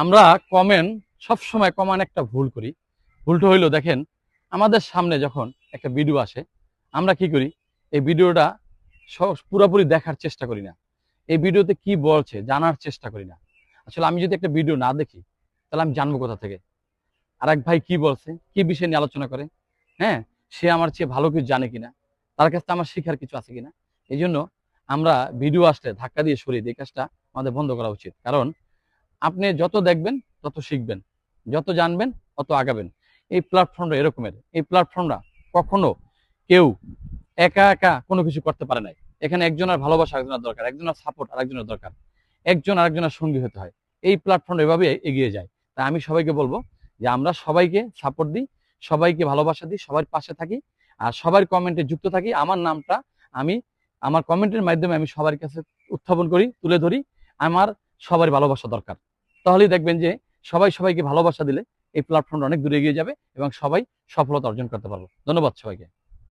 আমরা কমেন্ট সবসময় কমান একটা ভুল করি। ভুলটা হইলো দেখেন, আমাদের সামনে যখন একটা ভিডিও আসে আমরা কি করি, এই ভিডিওটা পুরোপুরি দেখার চেষ্টা করি না। এই ভিডিওতে কি বলছে জানার চেষ্টা করি না। আসলে আমি যদি একটা ভিডিও না দেখি তাহলে আমি জানবো কোথা থেকে আরেক ভাই কি বলছে, কি বিষয় নিয়ে আলোচনা করে, হ্যাঁ, সে আমার চেয়ে ভালো কিছু জানে কিনা, তার কাছে আমার শিখার কিছু আছে কিনা। এই জন্য আমরা ভিডিও আসলে ধাক্কা দিয়ে সরিয়ে দিই। এই কাজটা আমাদের বন্ধ করা উচিত। কারণ আপনি যত দেখবেন তত শিখবেন, যত জানবেন তত আগাবেন। এই প্ল্যাটফর্মটা এরকমের, এই প্ল্যাটফর্মটা কখনো কেউ একা একা কোনো কিছু করতে পারে নাই। এখানে একজনের ভালোবাসা একজনের দরকার, একজনের সাপোর্ট আরেকজনের দরকার, একজন আরেকজনের সঙ্গী হতে হয়। এই প্ল্যাটফর্মটা এভাবে এগিয়ে যায়। তাই আমি সবাইকে বলবো যে আমরা সবাইকে সাপোর্ট দিই, সবাইকে ভালোবাসা দিই, সবার পাশে থাকি, আর সবার কমেন্টে যুক্ত থাকি। আমার নামটা আমি আমার কমেন্টের মাধ্যমে আমি সবার কাছে উত্থাপন করি, তুলে ধরি। আমার সবার ভালোবাসা দরকার। তাহলেই দেখবেন যে সবাই সবাইকে ভালোবাসা দিলে এই প্ল্যাটফর্মটা অনেক দূরে এগিয়ে যাবে এবং সবাই সফলতা অর্জন করতে পারবো। ধন্যবাদ সবাইকে।